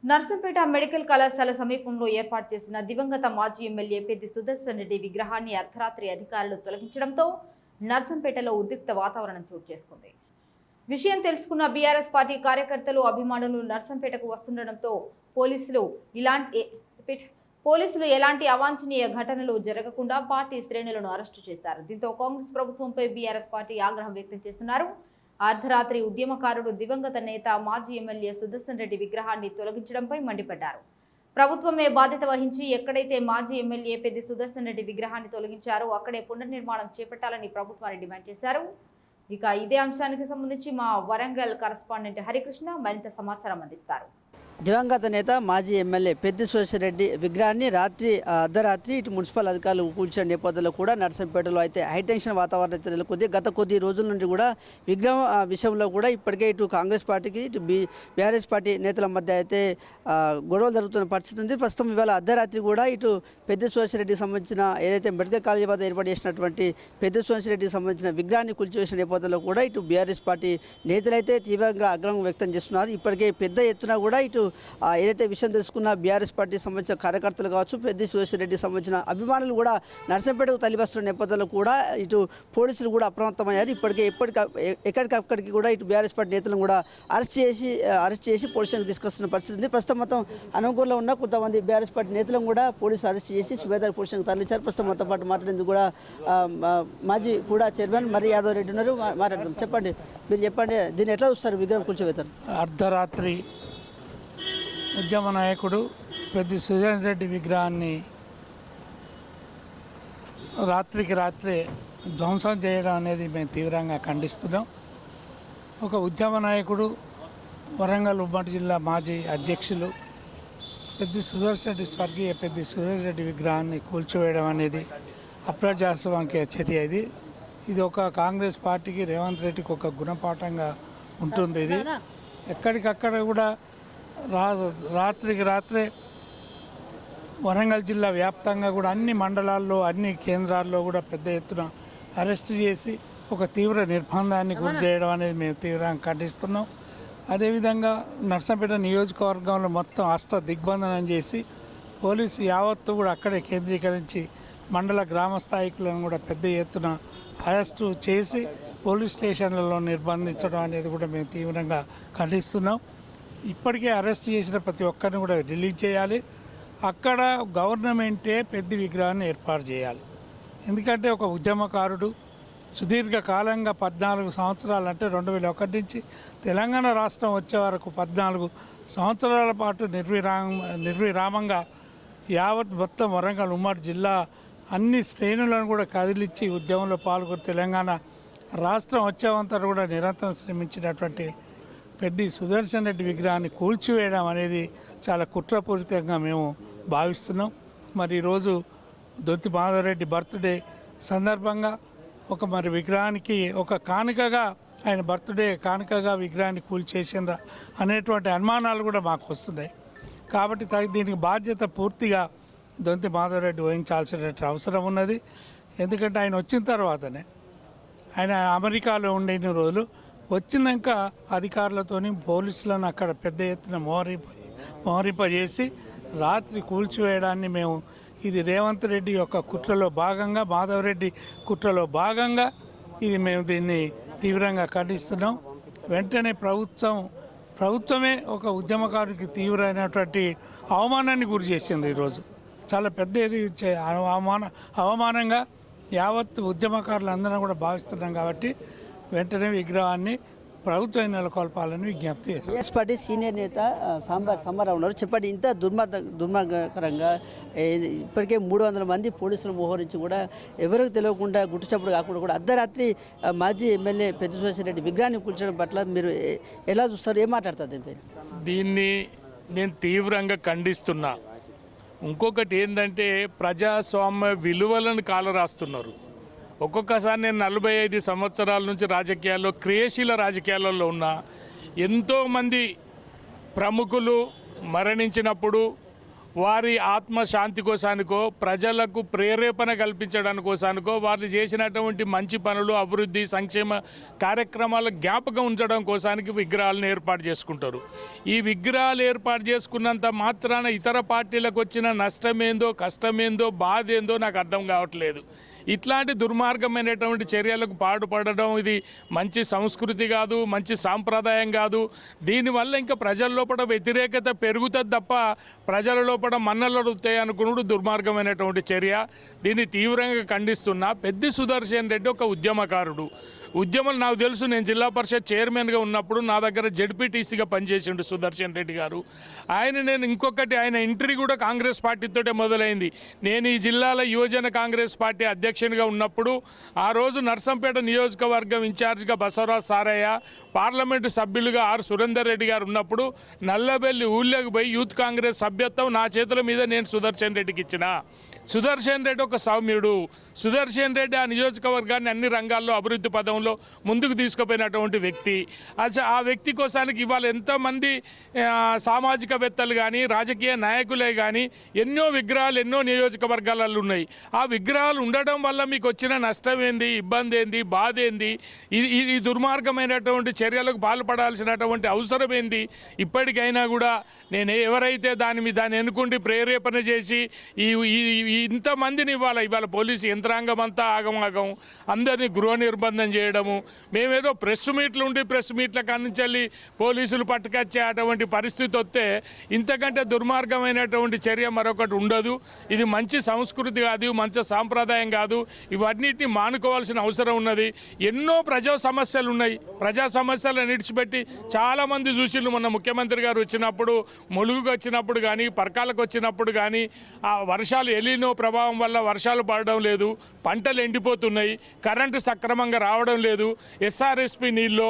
Narsampet medical కళాశాల సమీపంలో ఏర్పాటు చేసిన దివంగత మాజీ ఎమ్మెల్యే పెద్ది సుదర్శన్ రెడ్డి విగ్రహాన్ని అర్ధరాత్రి అధికారులు తొలగించడంతో నర్సంపేటలో ఉద్రిక్త వాతావరణం చోటు చేసుకుంది. విషయం తెలుసుకున్న బీఆర్ఎస్ పార్టీ కార్యకర్తలు, అభిమానులు నర్సంపేటకు వస్తుండటంతో పోలీసులు ఎలాంటి అవాంఛనీయ ఘటనలు జరగకుండా పార్టీ శ్రేణులను అరెస్టు చేశారు. దీంతో కాంగ్రెస్ ప్రభుత్వంపై బీఆర్ఎస్ పార్టీ ఆగ్రహం వ్యక్తం చేస్తున్నారు. అర్ధరాత్రి ఉద్యమకారుడు దివంగత నేత మాజీ ఎమ్మెల్యే సుదర్శన్ రెడ్డి విగ్రహాన్ని తొలగించడంపై మండిపడ్డారు. ప్రభుత్వమే బాధ్యత వహించి ఎక్కడైతే మాజీ ఎమ్మెల్యే పెద్ది సుదర్శన్ రెడ్డి విగ్రహాన్ని తొలగించారో అక్కడే పునర్నిర్మాణం చేపట్టాలని ప్రభుత్వాన్ని డిమాండ్ చేశారు. ఇక ఇదే అంశానికి సంబంధించి మా వరంగల్ కరెస్పాండెంట్ హరికృష్ణ మరింత సమాచారం అందిస్తారు. దివంగత నేత మాజీ ఎమ్మెల్యే పెద్ది సుదర్శన్ రెడ్డి విగ్రహాన్ని అర్ధరాత్రి ఇటు మున్సిపల్ అధికారులు కూల్చిన నేపథ్యంలో కూడా నర్సంపేటలో అయితే హైటెన్షన్ వాతావరణం అయితే నెలకొంది. గత కొద్ది రోజుల నుండి కూడా విగ్రహం విషయంలో కూడా ఇప్పటికే ఇటు కాంగ్రెస్ పార్టీకి ఇటు బీఆర్ఎస్ పార్టీ నేతల మధ్య అయితే గొడవలు జరుగుతున్న పరిస్థితి ఉంది. ప్రస్తుతం ఇవాళ అర్ధరాత్రి కూడా ఇటు పెద్ది సుదర్శన్ రెడ్డికి సంబంధించిన ఏదైతే మెడికల్ కాలేజీ వద్ద ఏర్పాటు చేసినటువంటి పెద్ది సుదర్శన్ రెడ్డికి సంబంధించిన విగ్రహాన్ని కూల్చివేసిన నేపథ్యంలో కూడా ఇటు బీఆర్ఎస్ పార్టీ నేతలైతే తీవ్రంగా ఆగ్రహం వ్యక్తం చేస్తున్నారు. ఇప్పటికే పెద్ద ఎత్తున కూడా ఇటు ఏదైతే విషయం తెలుసుకున్న బీఆర్ఎస్ పార్టీకి సంబంధించిన కార్యకర్తలు కావచ్చు, పెద్ది సుదర్శన్ రెడ్డికి సంబంధించిన అభిమానులు కూడా నర్సంపేటకు తరలివస్తున్న నేపథ్యంలో కూడా ఇటు పోలీసులు కూడా అప్రమత్తమయ్యారు. ఇప్పటికే ఎక్కడికక్కడికి కూడా ఇటు బీఆర్ఎస్ పార్టీ నేతలను కూడా అరెస్ట్ చేసి పోలీసులకు తీసుకొస్తున్న పరిస్థితి ఉంది. ప్రస్తుతం మొత్తం అనుకూలంలో ఉన్న కొంతమంది బీఆర్ఎస్ పార్టీ నేతలను కూడా పోలీసులు అరెస్ట్ చేసి సుబేదార్ పోలీసులకు తరలించారు. ప్రస్తుతం మొత్తం పాటు మాట్లాడేందుకు కూడా మాజీ కూడా చైర్మన్ మరి యాదవ్ రెడ్డి ఉన్నారు. మాట్లాడదాం. చెప్పండి, మీరు చెప్పండి, దీన్ని ఎట్లా చూస్తారు? విగ్రహం కూల్చివేతారు. అర్ధరాత్రి ఉద్యమ నాయకుడు పెద్ది సుదర్శన్ రెడ్డి విగ్రహాన్ని రాత్రికి రాత్రే ధ్వంసం చేయడం అనేది మేము తీవ్రంగా ఖండిస్తున్నాం. ఒక ఉద్యమ నాయకుడు, వరంగల్ ఉమ్మడి జిల్లా మాజీ అధ్యక్షులు పెద్ది సుదర్శన్ రెడ్డి, స్వర్గీయ పెద్ది సుదర్శన్ రెడ్డి విగ్రహాన్ని కూల్చివేయడం అనేది అప్రజాస్వామిక చర్య. ఇది ఒక కాంగ్రెస్ పార్టీకి, రేవంత్ రెడ్డికి ఒక గుణపాఠంగా ఉంటుంది. ఇది ఎక్కడికక్కడ కూడా రాత్రికి రాత్రే వరంగల్ జిల్లా వ్యాప్తంగా కూడా అన్ని మండలాల్లో, అన్ని కేంద్రాల్లో కూడా పెద్ద ఎత్తున అరెస్ట్ చేసి ఒక తీవ్ర నిర్బంధాన్ని గురి చేయడం అనేది మేము తీవ్రంగా ఖండిస్తున్నాం. అదేవిధంగా నర్సంపేట నియోజకవర్గంలో మొత్తం దిగ్బంధనం చేసి పోలీసు యావత్తు కూడా అక్కడే కేంద్రీకరించి మండల గ్రామ స్థాయికులను కూడా పెద్ద ఎత్తున అరెస్టు చేసి పోలీస్ స్టేషన్లలో నిర్బంధించడం అనేది కూడా మేము తీవ్రంగా ఖండిస్తున్నాం. ఇప్పటికే అరెస్ట్ చేసిన ప్రతి ఒక్కరిని కూడా రిలీజ్ చేయాలి. అక్కడ గవర్నమెంటే పెద్ద విగ్రహాన్ని ఏర్పాటు చేయాలి. ఎందుకంటే ఒక ఉద్యమకారుడు సుదీర్ఘకాలంగా 14 సంవత్సరాలు, అంటే 2001 నుంచి తెలంగాణ రాష్ట్రం వచ్చే వరకు 14 సంవత్సరాల పాటు నిర్విరామంగా యావత్ మొత్తం వరంగల్ ఉమ్మడి జిల్లా అన్ని శ్రేణులను కూడా కదిలిచ్చి ఉద్యమంలో పాల్గొని తెలంగాణ రాష్ట్రం వచ్చేవంతా కూడా నిరంతరం శ్రమించినటువంటి పెద్ది సుదర్శన్ రెడ్డి విగ్రహాన్ని కూల్చివేయడం అనేది చాలా కుట్రపూరితంగా మేము భావిస్తున్నాం. మరి ఈరోజు దొంతి మాధవరెడ్డి బర్త్డే సందర్భంగా మరి విగ్రహానికి ఒక కానుకగా, ఆయన బర్త్డే కానుకగా విగ్రహాన్ని కూల్చేసిండ్రా అనేటువంటి అనుమానాలు కూడా మాకు వస్తున్నాయి. కాబట్టి దీనికి బాధ్యత పూర్తిగా దొంతి మాధవరెడ్డి వహించాల్సిన అవసరం ఉన్నది. ఎందుకంటే ఆయన వచ్చిన తర్వాతనే, ఆయన అమెరికాలో ఉండిన రోజులు వచ్చినాక అధికారులతోని పోలీసులను అక్కడ పెద్ద ఎత్తున మోహరింపజేసి రాత్రి కూల్చివేయడాన్ని మేము, ఇది రేవంత్ రెడ్డి యొక్క కుట్రలో భాగంగా, మాధవరెడ్డి కుట్రలో భాగంగా ఇది మేము దీన్ని తీవ్రంగా ఖండిస్తున్నాం. వెంటనే ప్రభుత్వమే ఒక ఉద్యమకారుడికి తీవ్రమైనటువంటి అవమానాన్ని గురి చేసింది. ఈరోజు చాలా పెద్ద అవమానంగా యావత్ ఉద్యమకారులందరం కూడా భావిస్తున్నాం. కాబట్టి వెంటనే విగ్రహాన్ని ప్రభుత్వం నెలకొల్పాలని విజ్ఞప్తి చేస్తారు. బీఆర్ఎస్ పార్టీ సీనియర్ నేత సంబరావు ఉన్నారు. చెప్పండి, ఇంత దుర్మార్గకరంగా ఇప్పటికే 300 మంది పోలీసులు మోహరించి కూడా ఎవరికి తెలియకుండా, గుట్టుచప్పుడు కాకుండా కూడా అర్ధరాత్రి మాజీ ఎమ్మెల్యే పెద్ది సుదర్శన్ రెడ్డి విగ్రహాన్ని కూల్చడం పట్ల మీరు ఎలా చూస్తారు? ఏం మాట్లాడతారు దీనిపై? దీన్ని నేను తీవ్రంగా ఖండిస్తున్నా. ఇంకొకటి ఏంటంటే, ప్రజాస్వామ్య విలువలను కాలరాస్తున్నారు. ఒక్కొక్కసారి నేను 45 సంవత్సరాల నుంచి రాజకీయాల్లో, క్రియాశీల రాజకీయాలలో ఉన్న ఎంతోమంది ప్రముఖులు మరణించినప్పుడు వారి ఆత్మశాంతి కోసానికో ప్రజలకు ప్రేరేపణ కల్పించడానికి కోసానికో వాళ్ళు చేసినటువంటి మంచి పనులు, అభివృద్ధి, సంక్షేమ కార్యక్రమాల జ్ఞాపకం ఉంచడం కోసానికి విగ్రహాలను ఏర్పాటు చేసుకుంటారు. ఈ విగ్రహాలు ఏర్పాటు చేసుకున్నంత మాత్రాన ఇతర పార్టీలకు వచ్చిన నష్టమేందో, కష్టమేందో, బాధ ఏందో నాకు అర్థం కావట్లేదు. ఇట్లాంటి దుర్మార్గమైనటువంటి చర్యలకు పాటుపడడం ఇది మంచి సంస్కృతి కాదు, మంచి సాంప్రదాయం కాదు. దీనివల్ల ఇంకా ప్రజల లోపల వ్యతిరేకత పెరుగుతుంది తప్ప ప్రజల లోపల మన్నలు అడుగుతాయి అనుకున్నాడు దుర్మార్గమైనటువంటి చర్య. దీన్ని తీవ్రంగా ఖండిస్తున్నా. పెద్ది సుదర్శన్ రెడ్డి ఒక ఉద్యమకారుడు. ఉద్యమం నాకు తెలుసు, నేను జిల్లా పరిషత్ చైర్మన్గా ఉన్నప్పుడు నా దగ్గర జెడ్పీటీసీగా పనిచేసిండు సుదర్శన్ రెడ్డి గారు. నేను ఇంకొకటి, ఆయన ఎంట్రీ కూడా కాంగ్రెస్ పార్టీతోటే మొదలైంది. నేను ఈ జిల్లాల యువజన కాంగ్రెస్ పార్టీ అధ్యక్షునిగా ఉన్నప్పుడు ఆ రోజు నర్సంపేట నియోజకవర్గం ఇన్ఛార్జిగా బసవరాజ్ సారయ్య, పార్లమెంటు సభ్యులుగా ఆర్ సురేందర్ రెడ్డి గారు ఉన్నప్పుడు నల్లబెల్లి ఊళ్ళోకి పోయి యూత్ కాంగ్రెస్ సభ్యత్వం నా చేతుల మీద నేను సుదర్శన్ రెడ్డికి ఇచ్చిన. సుదర్శన్ రెడ్డి ఒక సౌమ్యుడు. సుదర్శన్ రెడ్డి ఆ నియోజకవర్గాన్ని అన్ని రంగాల్లో అభివృద్ధి పదంలో ముందుకు తీసుకుపోయినటువంటి వ్యక్తి. ఆ వ్యక్తి కోసానికి ఇవాళ ఎంతోమంది సామాజికవేత్తలు కానీ, రాజకీయ నాయకులే కానీ ఎన్నో విగ్రహాలు ఎన్నో నియోజకవర్గాలలో ఉన్నాయి. ఆ విగ్రహాలు ఉండడం వల్ల మీకు వచ్చిన నష్టం ఏంది, ఇబ్బంది ఏంది, బాధ ఏంది? ఈ దుర్మార్గమైనటువంటి చర్యలకు పాల్పడాల్సినటువంటి అవసరం ఏంది? ఇప్పటికైనా కూడా నేను ఎవరైతే దాన్ని ఎన్నుకుండి ప్రేరేపణ చేసి ఇంతమందిని ఇవాళ పోలీసు యంత్రాంగం అంతా ఆగమాగం, అందరినీ గృహ నిర్బంధం చేయడము, మేమేదో ప్రెస్ మీట్ల కానించి పోలీసులు పట్టుకొచ్చే అటువంటి పరిస్థితి వస్తే ఇంతకంటే దుర్మార్గమైనటువంటి చర్య మరొకటి ఉండదు. ఇది మంచి సంస్కృతి కాదు, మంచి సాంప్రదాయం కాదు. ఇవన్నిటిని మానుకోవాల్సిన అవసరం ఉన్నది. ఎన్నో ప్రజా సమస్యలు ఉన్నాయి. ప్రజా సమస్యలను విడిచిపెట్టి చాలామంది చూసిళ్ళు. మొన్న ముఖ్యమంత్రి గారు వచ్చినప్పుడు, ములుగుకు వచ్చినప్పుడు కానీ, పరకాలకు వచ్చినప్పుడు కానీ ఆ వర్షాలు ఎలినో ప్రభావం వల్ల వర్షాలు పడడం లేదు, పంటలు ఎండిపోతున్నాయి, కరెంటు సక్రమంగా రావడం లేదు, ఎస్ఆర్ఎస్పి నీళ్ళు,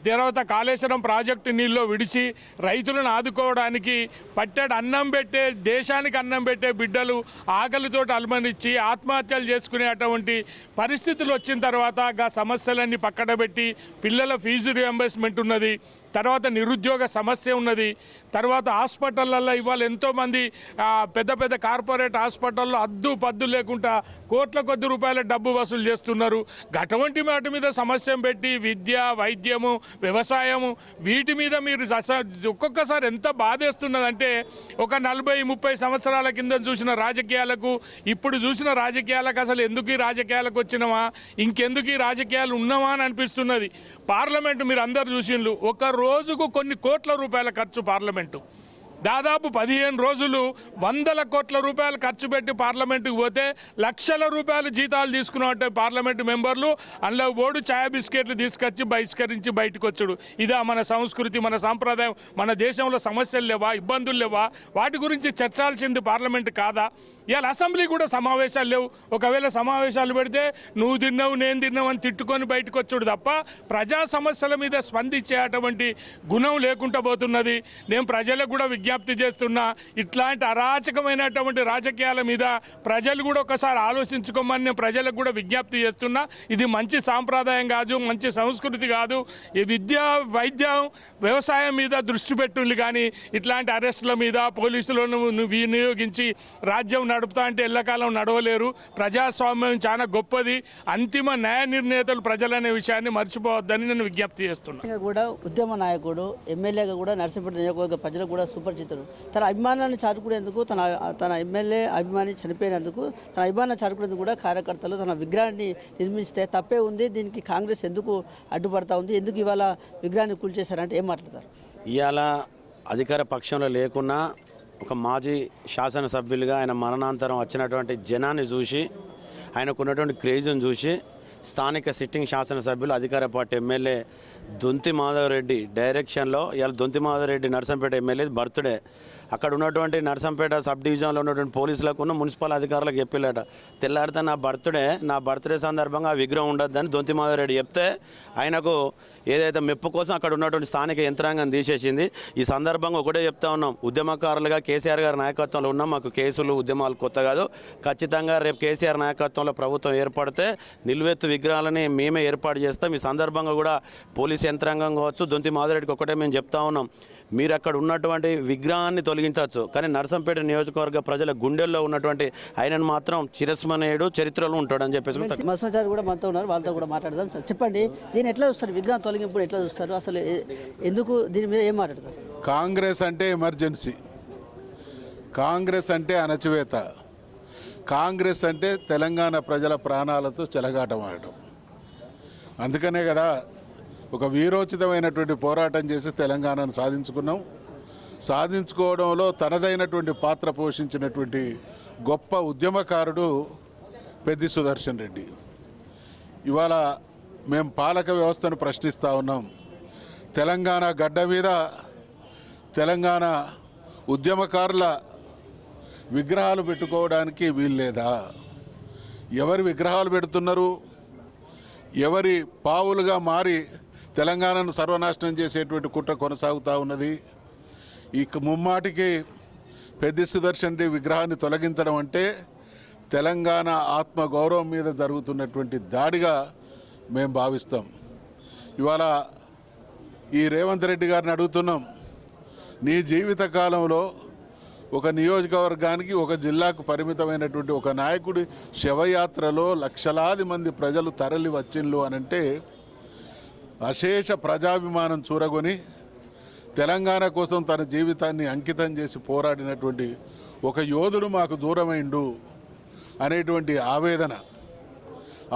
తర్వాత కాళేశ్వరం ప్రాజెక్టు నీళ్ళు విడిచి రైతులను ఆదుకోవడానికి పట్టెడు అన్నం పెట్టే, దేశానికి అన్నం పెట్టే బిడ్డలు ఆకలితో అలమనిచ్చి ఆత్మహత్యలు చేసుకునే అటువంటి పరిస్థితులు వచ్చిన తర్వాత ఆ సమస్యలన్నీ పక్కన పెట్టి పిల్లల ఫీజు రియంబర్స్మెంట్ ఉన్నది, తర్వాత నిరుద్యోగ సమస్య ఉన్నది, తర్వాత హాస్పిటళ్ళల్లో ఇవాళ ఎంతోమంది పెద్ద పెద్ద కార్పొరేట్ హాస్పిటల్లో అద్దు పద్దు లేకుండా కోట్ల కొద్ది రూపాయల డబ్బు వసూలు చేస్తున్నారు. అటువంటి వాటి మీద సమస్య పెట్టి విద్య, వైద్యము, వ్యవసాయము వీటి మీద మీరు ఒక్కొక్కసారి ఎంత బాధేస్తున్నదంటే ఒక 40-30 సంవత్సరాల కింద చూసిన రాజకీయాలకు ఇప్పుడు చూసిన రాజకీయాలకు అసలు ఎందుకు ఈ రాజకీయాలకు వచ్చినామా, ఇంకెందుకు ఈ రాజకీయాలు ఉన్నామా అని అనిపిస్తున్నది. పార్లమెంటు మీరు అందరు చూసిండ్రు, ఒక రోజుకు కొన్ని కోట్ల రూపాయల ఖర్చు పార్లమెంటు. దాదాపు 15 రోజులు 100 కోట్ల రూపాయలు ఖర్చు పెట్టి పార్లమెంటుకు పోతే లక్షల రూపాయలు జీతాలు తీసుకున్నట్టే పార్లమెంటు మెంబర్లు అందులో ఓడు ఛాయ్ బిస్కెట్లు తీసుకొచ్చి బహిష్కరించి బయటకు వచ్చాడు. ఇదా మన సంస్కృతి, మన సాంప్రదాయం? మన దేశంలో సమస్యలు లేవా, ఇబ్బందులు లేవా? వాటి గురించి చర్చాల్సింది పార్లమెంటు కాదా? ఇవాళ అసెంబ్లీ కూడా సమావేశాలు లేవు. ఒకవేళ సమావేశాలు పెడితే నువ్వు తిన్నావు నేను తిన్నావు అని తిట్టుకొని బయటకు వచ్చాడు తప్ప ప్రజా సమస్యల మీద స్పందించే అటువంటి గుణం లేకుండా పోతున్నది. నేను ప్రజలకు కూడా విజ్ఞప్తి చేస్తున్నా, ఇట్లాంటి అరాచకమైనటువంటి రాజకీయాల మీద ప్రజలు కూడా ఒకసారి ఆలోచించుకోమని నేను ప్రజలకు కూడా విజ్ఞప్తి చేస్తున్నా. ఇది మంచి సాంప్రదాయం కాదు, మంచి సంస్కృతి కాదు. ఈ విద్య, వైద్యం, వ్యవసాయం మీద దృష్టి పెట్టుండి కానీ ఇట్లాంటి అరెస్టుల మీద పోలీసులను వినియోగించి రాజ్యం నడుపుతా అంటే ఎల్లకాలం నడవలేరు. ప్రజాస్వామ్యం చాలా గొప్పది. అంతిమ న్యాయ నిర్ణేతలు ప్రజలనే విషయాన్ని మర్చిపోవద్దని నేను విజ్ఞప్తి చేస్తున్నాను. కూడా ఉద్యమ నాయకుడు, ఎమ్మెల్యేగా కూడా నర్సంపేట నియోజకవర్గ ప్రజలకు కూడా సుపరిచితుడు. తన అభిమానాన్ని చాటుకునేందుకు, తన ఎమ్మెల్యే అభిమాని చనిపోయినందుకు తన అభిమానాన్ని చాటుకునేందుకు కూడా కార్యకర్తలు తన విగ్రహాన్ని నిర్మిస్తే తప్పే ఉంది. దీనికి కాంగ్రెస్ ఎందుకు అడ్డుపడతా ఉంది? ఎందుకు ఇవాళ విగ్రహాన్ని కూల్చేశారంటే ఏం మాట్లాడతారు? ఇవాళ అధికార పక్షంలో లేకున్నా ఒక మాజీ శాసనసభ్యులుగా ఆయన మరణాంతరం వచ్చినటువంటి జనాన్ని చూసి, ఆయనకున్నటువంటి క్రేజ్ని చూసి స్థానిక సిట్టింగ్ శాసనసభ్యులు, అధికార పార్టీ ఎమ్మెల్యే దొంతి మాధవరెడ్డి డైరెక్షన్లో ఇవాళ దొంతి మాధవరెడ్డి నర్సంపేట ఎమ్మెల్యే బర్త్డే అక్కడ ఉన్నటువంటి నర్సంపేట సబ్ డివిజన్లో ఉన్నటువంటి పోలీసులకు మున్సిపల్ అధికారులకు చెప్పిల్లట, తెల్లారితే నా బర్త్డే సందర్భంగా ఆ విగ్రహం ఉండొద్దని దొంతి మాధవరెడ్డి చెప్తే ఆయనకు ఏదైతే మెప్పు కోసం అక్కడ ఉన్నటువంటి స్థానిక యంత్రాంగం తీసేసింది. ఈ సందర్భంగా ఒకటే చెప్తా ఉన్నాం, ఉద్యమకారులుగా కేసీఆర్ గారి నాయకత్వంలో ఉన్నాం. మాకు కేసులు, ఉద్యమాలు కొత్త కాదు. ఖచ్చితంగా రేపు కేసీఆర్ నాయకత్వంలో ప్రభుత్వం ఏర్పడితే నిలువెత్తు భవిష్యత్తు విగ్రహాలని మేమే ఏర్పాటు చేస్తాం. ఈ సందర్భంగా కూడా పోలీస్ యంత్రాంగం కావచ్చు, దొంతి మాధవరెడ్డికి ఒకటే మేము చెప్తా ఉన్నాం, మీరు అక్కడ ఉన్నటువంటి విగ్రహాన్ని తొలగించవచ్చు, కానీ నర్సంపేట నియోజకవర్గ ప్రజల గుండెల్లో ఉన్నటువంటి ఆయనను మాత్రం చిరస్మరణీయుడు, చరిత్రలో ఉంటాడని చెప్పేసి మత్స్యచారి కూడా మనతో ఉన్నారు, వాళ్ళతో కూడా మాట్లాడదాం. సార్ చెప్పండి, దీన్ని ఎట్లా చూస్తారు? విగ్రహం తొలగింపు ఎట్లా చూస్తారు? అసలు ఎందుకు దీని మీద ఏం మాట్లాడతారు? కాంగ్రెస్ అంటే ఎమర్జెన్సీ, కాంగ్రెస్ అంటే అణచివేత, కాంగ్రెస్ అంటే తెలంగాణ ప్రజల ప్రాణాలతో చెలగాటమాడటం. అందుకనే కదా ఒక వీరోచితమైనటువంటి పోరాటం చేసి తెలంగాణను సాధించుకున్నాం. సాధించుకోవడంలో తనదైనటువంటి పాత్ర పోషించినటువంటి గొప్ప ఉద్యమకారుడు పెద్ది సుదర్శన్ రెడ్డి. ఇవాళ మేము పాలక వ్యవస్థను ప్రశ్నిస్తూ ఉన్నాం. తెలంగాణ గడ్డ మీద తెలంగాణ ఉద్యమకారుల విగ్రహాలు పెట్టుకోవడానికి వీల్లేదా? ఎవరి విగ్రహాలు పెడుతున్నారు? ఎవరి పావులుగా మారి తెలంగాణను సర్వనాశనం చేసేటువంటి కుట్ర కొనసాగుతూ ఉన్నది. ఈ ముమ్మాటికి పెద్ది సుదర్శన్ రెడ్డి విగ్రహాన్ని తొలగించడం అంటే తెలంగాణ ఆత్మగౌరవం మీద జరుగుతున్నటువంటి దాడిగా మేము భావిస్తాం. ఇవాళ ఈ రేవంత్ రెడ్డి గారిని అడుగుతున్నాం, నీ జీవిత కాలంలో ఒక నియోజకవర్గానికి, ఒక జిల్లాకు పరిమితమైనటువంటి ఒక నాయకుడి శవయాత్రలో లక్షలాది మంది ప్రజలు తరలి వచ్చిండ్లు అనంటే అశేష ప్రజాభిమానం చూరగొని తెలంగాణ కోసం తన జీవితాన్ని అంకితం చేసి పోరాడినటువంటి ఒక యోధుడు మాకు దూరమైండు అనేటువంటి ఆవేదన,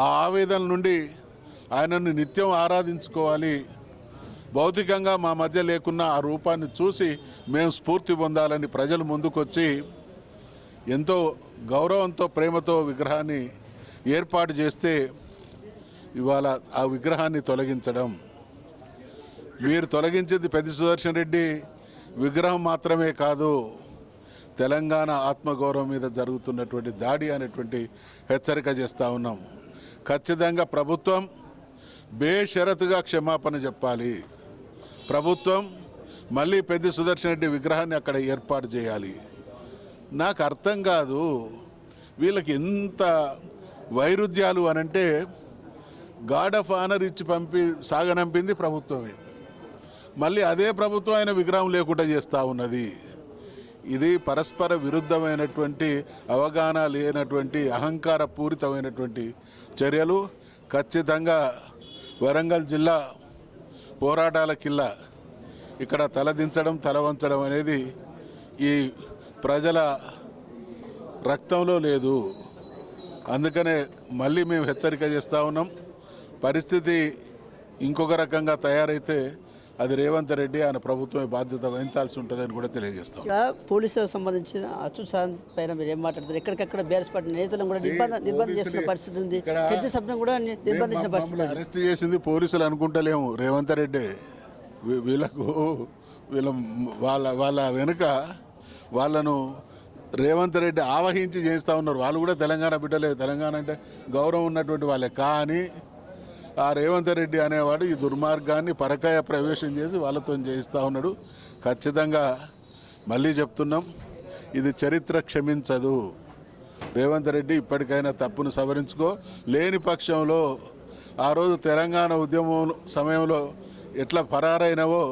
ఆ ఆవేదన నుండి ఆయనను నిత్యం ఆరాధించుకోవాలి, భౌతికంగా మా మధ్య లేకున్న ఆ రూపాన్ని చూసి మేము స్ఫూర్తి పొందాలని ప్రజలు ముందుకొచ్చి ఎంతో గౌరవంతో, ప్రేమతో విగ్రహాన్ని ఏర్పాటు చేస్తే ఇవాళ ఆ విగ్రహాన్ని తొలగించడం, మీరు తొలగించేది పెద్ది సుదర్శన్ రెడ్డి విగ్రహం మాత్రమే కాదు, తెలంగాణ ఆత్మగౌరవం మీద జరుగుతున్నటువంటి దాడి అనేటువంటి హెచ్చరిక చేస్తూ ఉన్నాం. ఖచ్చితంగా ప్రభుత్వం బేషరతుగా క్షమాపణ చెప్పాలి. ప్రభుత్వం మళ్ళీ పెద్ది సుదర్శన్ రెడ్డి విగ్రహాన్ని అక్కడ ఏర్పాటు చేయాలి. నాకు అర్థం కాదు వీళ్ళకి ఎంత వైరుధ్యాలు అనంటే, గార్డ్ ఆఫ్ ఆనర్ ఇచ్చి సాగనంపింది ప్రభుత్వమే, మళ్ళీ అదే ప్రభుత్వం ఆయన విగ్రహం లేకుండా చేస్తూ ఉన్నది. ఇది పరస్పర విరుద్ధమైనటువంటి, అవగాహన లేనటువంటి, అహంకార పూరితమైనటువంటి చర్యలు. ఖచ్చితంగా వరంగల్ జిల్లా పోరాటాల కిల్ల ఇక్కడ తలదించడం, తల వంచడం అనేది ఈ ప్రజల రక్తంలో లేదు. అందుకనే మళ్ళీ మేము హెచ్చరిక చేస్తూ ఉన్నాం, పరిస్థితి ఇంకొక రకంగా తయారైతే అది రేవంత్ రెడ్డి ఆయన ప్రభుత్వమే బాధ్యత వహించాల్సి ఉంటుందని కూడా తెలియజేస్తాం. పోలీసులకు సంబంధించిన అచ్యుత్ పైన మీరు ఏం మాట్లాడతారు? ఎక్కడికక్కడ బీఆర్ఎస్ పార్టీ నేతలను కూడా నిర్బంధం చేస్తున్న పరిస్థితి ఉంది, పెద్ద శబ్దం కూడా నిర్బంధించిన పరిస్థితి. అరెస్ట్ చేసింది పోలీసులు అనుకుంటలేము, రేవంత్ రెడ్డి. వీళ్ళ వాళ్ళ వెనుక వాళ్ళను రేవంత్ రెడ్డి ఆవహించి చేస్తూ ఉన్నారు. వాళ్ళు కూడా తెలంగాణ బిడ్డలే, తెలంగాణ అంటే గౌరవం ఉన్నటువంటి వాళ్ళే. కానీ ఆ రేవంత్ రెడ్డి అనేవాడు ఈ దుర్మార్గాన్ని పరకాయ ప్రవేశం చేసి వాళ్ళతో చేయిస్తూ ఉన్నాడు. ఖచ్చితంగా మళ్ళీ చెప్తున్నాం, ఇది చరిత్ర క్షమించదు. రేవంత్ రెడ్డి ఇప్పటికైనా తప్పును సవరించుకో. లేని పక్షంలో ఆ రోజు తెలంగాణ ఉద్యమం సమయంలో ఎట్లా పరారైనవో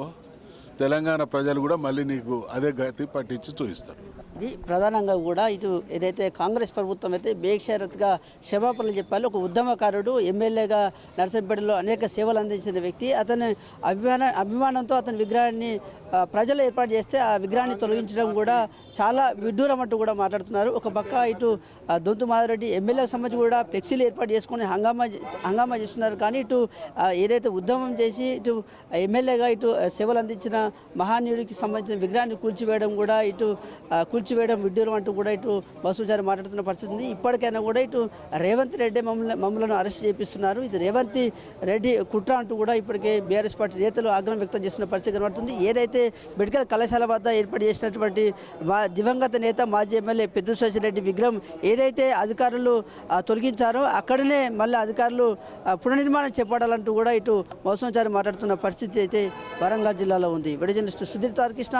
తెలంగాణ ప్రజలు కూడా మళ్ళీ నీకు అదే గతి పట్టించి చూపిస్తారు. ఇది ప్రధానంగా కూడా ఇటు ఏదైతే కాంగ్రెస్ ప్రభుత్వం అయితే బేషరత్గా క్షమాపణలు చెప్పాలి. ఒక ఉద్యమకారుడు, ఎమ్మెల్యేగా నర్సంపేటలో అనేక సేవలు అందించిన వ్యక్తి, అతని అభిమానంతో అతని విగ్రహాన్ని ప్రజలు ఏర్పాటు చేస్తే ఆ విగ్రహాన్ని తొలగించడం కూడా చాలా విడ్డూరం అంటూ కూడా మాట్లాడుతున్నారు. ఒక పక్క ఇటు దొంతు మాధవరెడ్డి ఎమ్మెల్యేకి సంబంధించి కూడా ఫ్లెక్సీలు ఏర్పాటు చేసుకుని హంగామా చేస్తున్నారు. కానీ ఇటు ఏదైతే ఉద్యమం చేసి ఇటు ఎమ్మెల్యేగా ఇటు సేవలు అందించిన మహానీయుడికి సంబంధించిన విగ్రహాన్ని కూల్చివేయడం కూడా కూల్చివేయడం విడ్డూరం అంటూ కూడా ఇటు బసవచారి మాట్లాడుతున్న పరిస్థితి ఉంది. ఇప్పటికైనా కూడా ఇటు రేవంత్ రెడ్డి మమ్మల్ని అరెస్ట్ చేపిస్తున్నారు, ఇది రేవంత్ రెడ్డి కుట్ర అంటూ కూడా ఇప్పటికే బీఆర్ఎస్ పార్టీ నేతలు ఆగ్రహం వ్యక్తం చేస్తున్న పరిస్థితి కనబడుతుంది. ఏదైతే మెడికల్ కళాశాల వద్ద ఏర్పాటు చేసినటువంటి దివంగత నేత మాజీ ఎమ్మెల్యే పెద్ది సుదర్శన్ రెడ్డి విగ్రహం ఏదైతే అధికారులు తొలగించారో అక్కడనే మళ్ళీ అధికారులు పునర్నిర్మాణం చేపట్టాలంటూ కూడా ఇటు బసవచారి మాట్లాడుతున్న పరిస్థితి అయితే వరంగల్ జిల్లాలో ఉంది. Video journalist Sudheer Tarakrishna.